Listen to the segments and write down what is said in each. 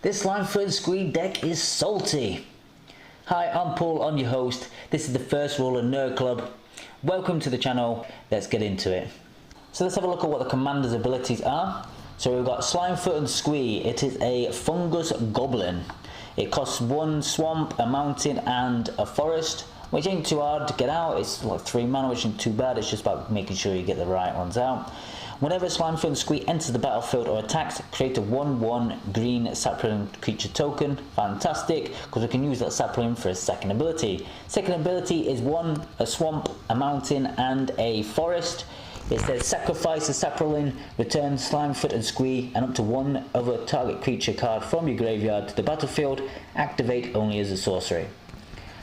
This Slimefoot And Squee deck is salty. Hi, I'm Paul, I'm your host. This is the First Rule of Nerd Club. Welcome to the channel, let's get into it. So let's have a look at what the commander's abilities are. So we've got Slimefoot And Squee. It is a fungus goblin. It costs 1 swamp, a mountain and a forest, which ain't too hard to get out. It's like 3 mana, which isn't too bad. It's just about making sure you get the right ones out. Whenever Slimefoot And Squee enters the battlefield or attacks, create a 1/1 green sapling creature token. Fantastic, because we can use that sapling for a second ability. Second ability is a swamp, a mountain and a forest. It says sacrifice a sapling, return Slimefoot And Squee and up to 1 other target creature card from your graveyard to the battlefield. Activate only as a sorcery.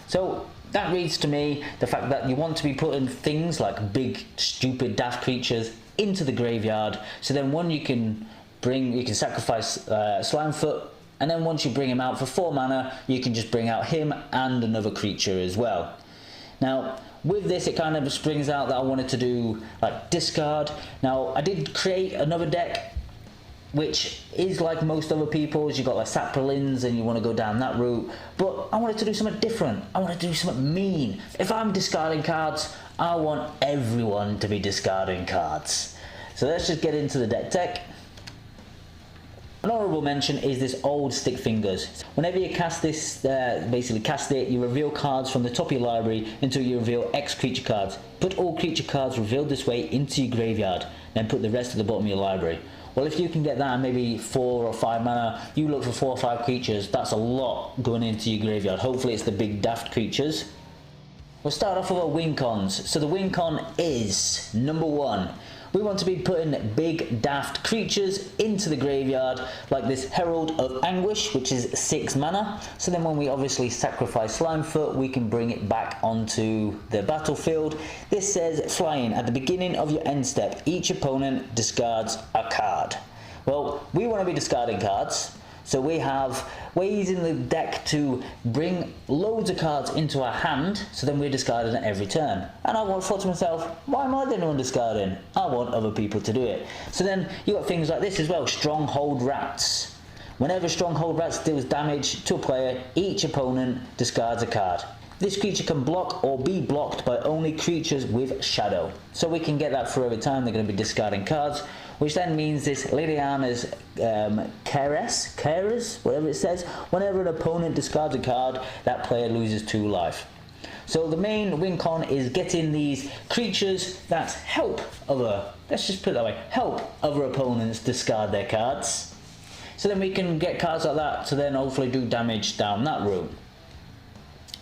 So that reads to me the fact that you want to be putting things like big, stupid, daft creatures into the graveyard, so then you can sacrifice Slimefoot, and then once you bring him out for 4 mana, you can just bring out him and another creature as well. Now with this, it kind of springs out that I wanted to do like discard. Now I did create another deck which is like most other people's. You got like saplings and you want to go down that route, but I wanted to do something different. I want to do something mean. If I'm discarding cards, I want everyone to be discarding cards. So let's just get into the deck tech. An honourable mention is this old stick fingers. Whenever you cast this, basically cast it, you reveal cards from the top of your library until you reveal X creature cards. Put all creature cards revealed this way into your graveyard, then put the rest at the bottom of your library. Well, if you can get that and maybe 4 or 5 mana, you look for 4 or 5 creatures, that's a lot going into your graveyard. Hopefully it's the big daft creatures. We'll start off with our win cons. So the win con is, number 1, we want to be putting big daft creatures into the graveyard, like this Herald of Anguish, which is 6 mana. So then when we obviously sacrifice Slimefoot, we can bring it back onto the battlefield. This says flying. At the beginning of your end step, each opponent discards a card. Well, we want to be discarding cards. So we have ways in the deck to bring loads of cards into our hand, so then we're discarding it every turn. And I thought to myself, why am I the one discarding? I want other people to do it. So then you got things like this as well, Stronghold Rats. Whenever Stronghold Rats deals damage to a player, each opponent discards a card. This creature can block or be blocked by only creatures with shadow. So we can get that for every time they're going to be discarding cards, which then means this Liliana's Keres, whatever it says, whenever an opponent discards a card, that player loses 2 life. So the main win con is getting these creatures that help let's just put it that way, help other opponents discard their cards. So then we can get cards like that to then hopefully do damage down that route.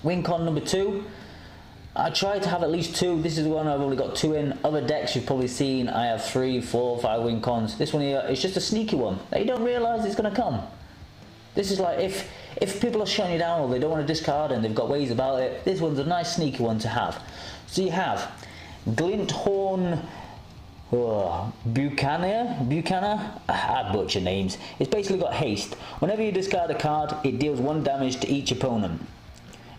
Win con number 2, I try to have at least 2. This is the one I've only got 2 in. Other decks you've probably seen I have 3, 4, 5 win cons. This one here is just a sneaky one that you don't realise it's going to come. This is like if people are shutting you down or they don't want to discard and they've got ways about it, this one's a nice sneaky one to have. So you have Glinthorn Buchanan, I butcher names. It's basically got haste. Whenever you discard a card, it deals 1 damage to each opponent.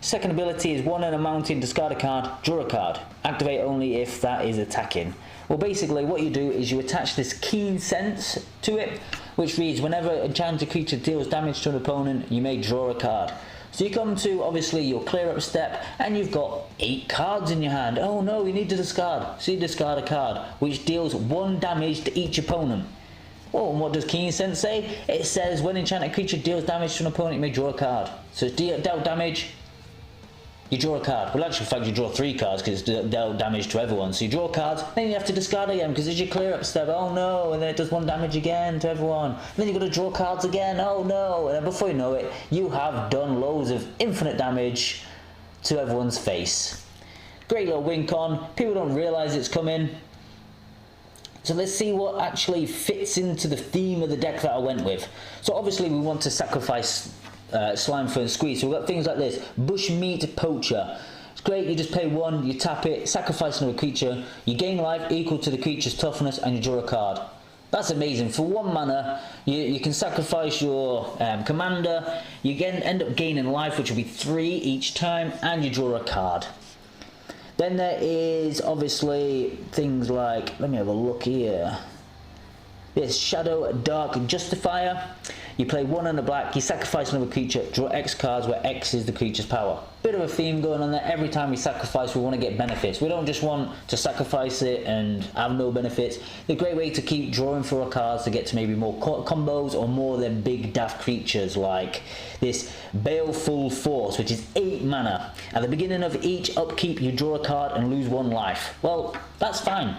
Second ability is 1 in a mountain, discard a card, draw a card. Activate only if that is attacking. Well, basically what you do is you attach this keen sense to it, which reads whenever an enchanted creature deals damage to an opponent, you may draw a card. So you come to obviously your clear up step and you've got 8 cards in your hand. Oh no, you need to discard. So you discard a card, which deals 1 damage to each opponent. Well, and what does Keen Sense say? It says when an enchanted creature deals damage to an opponent, you may draw a card. So it's dealt damage, you draw a card. Well, actually, in fact, you draw 3 cards because it's dealt damage to everyone. So you draw cards, then you have to discard again because it's your clear up step. Oh no, and then it does 1 damage again to everyone. And then you've got to draw cards again. Oh no, and then before you know it, you have done loads of infinite damage to everyone's face. Great little win con. People don't realise it's coming. So let's see what actually fits into the theme of the deck that I went with. So obviously we want to sacrifice Slimefoot And Squee. So we've got things like this. Bushmeat Poacher. It's great, you just pay 1, you tap it, sacrifice another creature, you gain life equal to the creature's toughness and you draw a card. That's amazing. For 1 mana, you can sacrifice your commander, you end up gaining life, which will be 3 each time, and you draw a card. Then there is obviously things like, let me have a look here. This Shadow Dark Justiciar. You play 1 and a black, you sacrifice another creature, draw X cards where X is the creature's power. Bit of a theme going on there. Every time we sacrifice, we want to get benefits. We don't just want to sacrifice it and have no benefits. It's a great way to keep drawing for our cards to get to maybe more combos or more than big daft creatures like this Baleful Force, which is 8 mana. At the beginning of each upkeep, you draw a card and lose 1 life. Well, that's fine,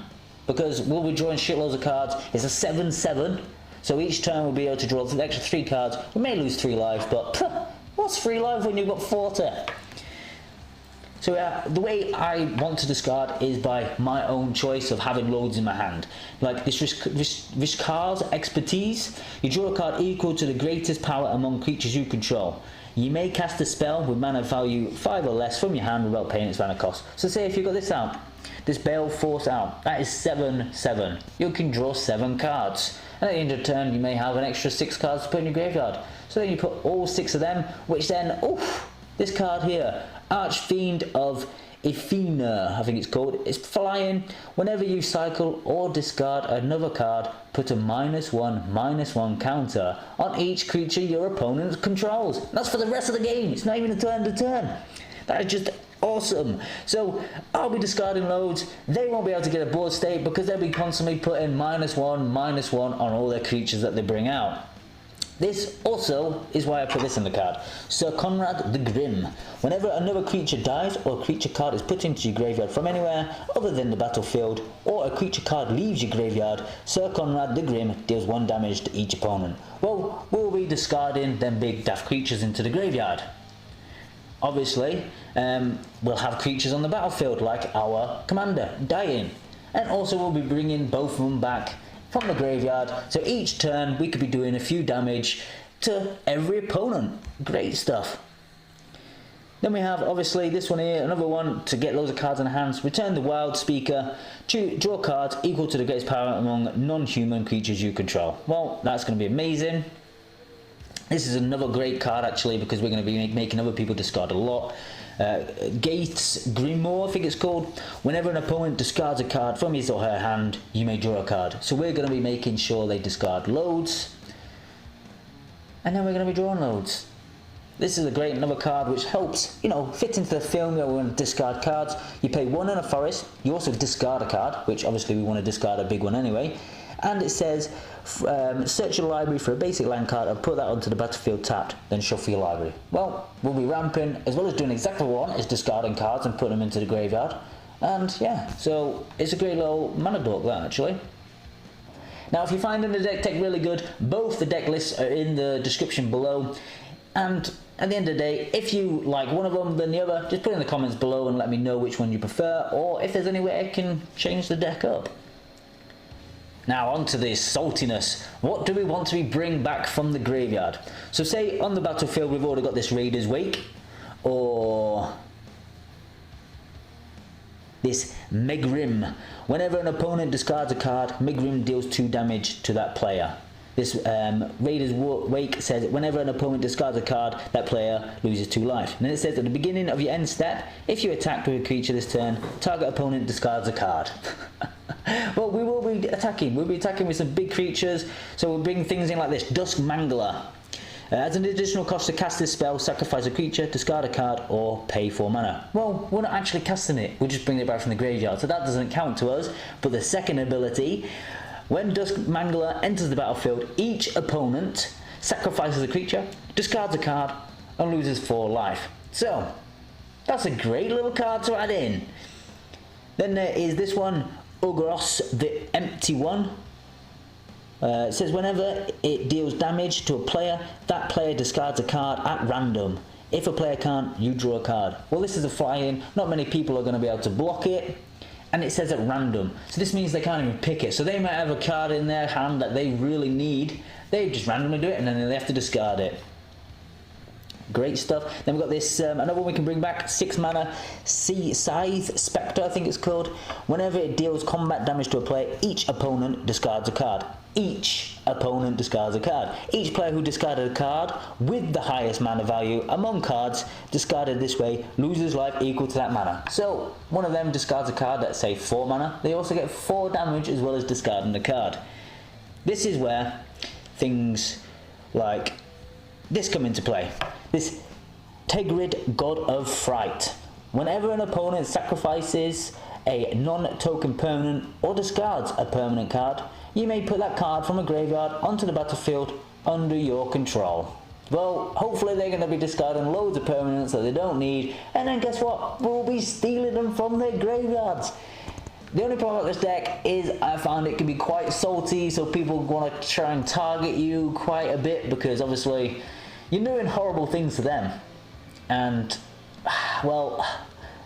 because we'll be drawing shitloads of cards. It's a 7/7. So each turn we'll be able to draw the extra 3 cards. We may lose 3 lives, but what's 3 lives when you've got 40? So the way I want to discard is by my own choice of having loads in my hand. Like this Rishkar's Expertise. You draw a card equal to the greatest power among creatures you control. You may cast a spell with mana value 5 or less from your hand without paying its mana cost. So say if you've got this out, this Bale Force out, that is 7/7. You can draw 7 cards. And at the end of the turn, you may have an extra 6 cards to put in your graveyard. So then you put all 6 of them, which then, oof, this card here, Archfiend of Ifina, I think it's called. It's flying. Whenever you cycle or discard another card, put a -1/-1 counter on each creature your opponent controls. That's for the rest of the game. It's not even a turn to turn. That is just awesome. So I'll be discarding loads. They won't be able to get a board state because they'll be constantly putting -1/-1 on all their creatures that they bring out. This also is why I put this in the card. Sir Conrad the Grim. Whenever another creature dies or a creature card is put into your graveyard from anywhere other than the battlefield, or a creature card leaves your graveyard, Sir Conrad the Grim deals 1 damage to each opponent. Well, we'll be discarding them big daft creatures into the graveyard. Obviously, we'll have creatures on the battlefield like our commander dying, and also we'll be bringing both of them back from the graveyard, so each turn we could be doing a few damage to every opponent. Great stuff. Then we have obviously this one here, another one to get loads of cards in hands. Return the Wild Speaker, draw cards equal to the greatest power among non-human creatures you control. Well, that's going to be amazing. This is another great card actually, because we're going to be making other people discard a lot. Gates Grimoire, I think it's called. Whenever an opponent discards a card from his or her hand, you may draw a card. So we're going to be making sure they discard loads, and then we're going to be drawing loads. This is a great another card which helps, you know, fit into the film where we want to discard cards. You pay 1 in a forest. You also discard a card, which obviously we want to discard a big one anyway. And it says, search your library for a basic land card and put that onto the battlefield tapped, then shuffle your library. Well, we'll be ramping, as well as doing exactly what we want, is discarding cards and putting them into the graveyard. And yeah, so it's a great little mana book, that actually. Now, if you're finding the deck really good, both the deck lists are in the description below. And at the end of the day, if you like one of them than the other, just put it in the comments below and let me know which one you prefer, or if there's any way I can change the deck up. Now on to this saltiness. What do we want to bring back from the graveyard? So say on the battlefield we've already got this Raider's Wake, or this Megrim. Whenever an opponent discards a card, Megrim deals 2 damage to that player. This Raider's Wake says whenever an opponent discards a card, that player loses 2 life. And then it says at the beginning of your end step, if you attack with a creature this turn, target opponent discards a card. Well, we will be attacking. We'll be attacking with some big creatures, so we'll bring things in like this. Dusk Mangler. As an additional cost to cast this spell, sacrifice a creature, discard a card, or pay 4 mana. Well, we're not actually casting it. We're just bringing it back from the graveyard, so that doesn't count to us. But the second ability, when Dusk Mangler enters the battlefield, each opponent sacrifices a creature, discards a card, and loses 4 life. So, that's a great little card to add in. Then there is this one, Urgores the Empty One. It says whenever it deals damage to a player, that player discards a card at random. If a player can't, you draw a card. Well, this is a fly-in. Not many people are going to be able to block it. And it says at random. So this means they can't even pick it. So they might have a card in their hand that they really need. They just randomly do it and then they have to discard it. Great stuff. Then we've got this, another one we can bring back, 6 mana, Scythe Spectre, I think it's called. Whenever it deals combat damage to a player, each opponent discards a card. Each opponent discards a card. Each player who discarded a card with the highest mana value among cards discarded this way loses life equal to that mana. So, one of them discards a card that's, say, 4 mana. They also get 4 damage as well as discarding the card. This is where things like this come into play. This Tegrid, God of Fright. Whenever an opponent sacrifices a non-token permanent or discards a permanent card, you may put that card from a graveyard onto the battlefield under your control. Well, hopefully they're going to be discarding loads of permanents that they don't need, and then guess what? We'll be stealing them from their graveyards. The only problem with this deck is I found it can be quite salty, so people want to try and target you quite a bit because obviously you're doing horrible things to them. And, well,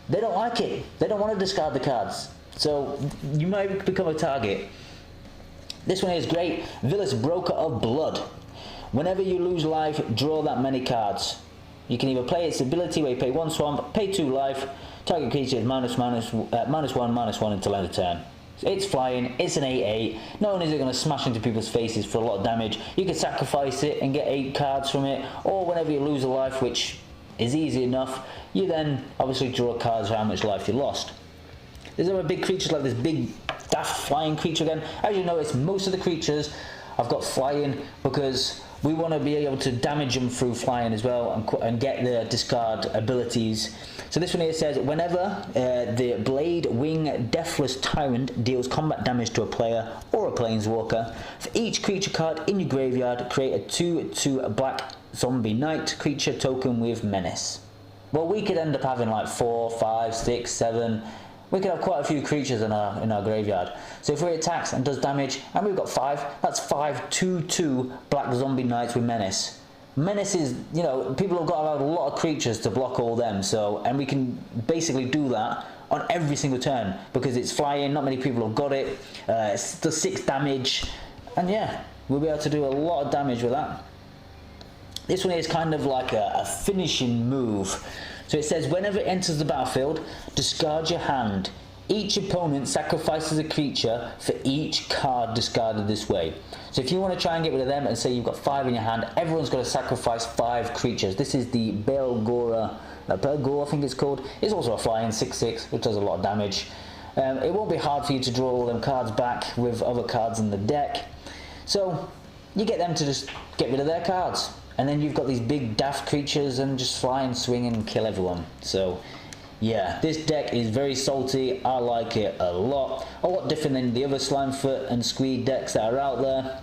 they don't like it. They don't want to discard the cards. So you might become a target. This one is great. Villous Broker of Blood. Whenever you lose life, draw that many cards. You can either play its ability where you pay 1 swamp, pay 2 life, target creature is -1/-1 until end of turn. It's flying, it's an 8/8. Not only is it going to smash into people's faces for a lot of damage, you can sacrifice it and get 8 cards from it, or whenever you lose a life, which is easy enough, you then obviously draw cards for how much life you lost. There's other big creatures like this big daft flying creature again. As you notice, most of the creatures I've got flying because we want to be able to damage them through flying as well and get the discard abilities. So this one here says, whenever the Blade Wing Deathless Tyrant deals combat damage to a player or a planeswalker, for each creature card in your graveyard, create a 2/2 black zombie knight creature token with menace. Well, we could end up having like 4, 5, 6, 7. We could have quite a few creatures in our graveyard. So if it attacks and does damage, and we've got 5, that's 5 2/2 black zombie knights with menace. Menace is, you know, people have got to have a lot of creatures to block all them. So, and we can basically do that on every single turn because it's flying. Not many people have got it. It does 6 damage, and yeah, we'll be able to do a lot of damage with that. This one is kind of like a finishing move. So it says, whenever it enters the battlefield, discard your hand. Each opponent sacrifices a creature for each card discarded this way. So if you want to try and get rid of them and say you've got 5 in your hand, everyone's got to sacrifice 5 creatures. This is the Belgora, I think it's called. It's also a flying 6/6, which does a lot of damage. It won't be hard for you to draw all them cards back with other cards in the deck. So you get them to just get rid of their cards. And then you've got these big daft creatures and just fly and swing and kill everyone. So yeah, this deck is very salty. I like it a lot different than the other Slimefoot and Squee decks that are out there.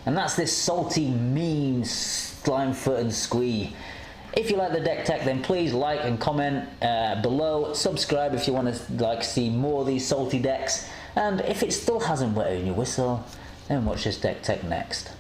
And that's this salty, mean Slimefoot and Squee. If you like the deck tech, then please like and comment below. Subscribe if you want to see more of these salty decks. And if it still hasn't wet in your whistle, then watch this deck tech next.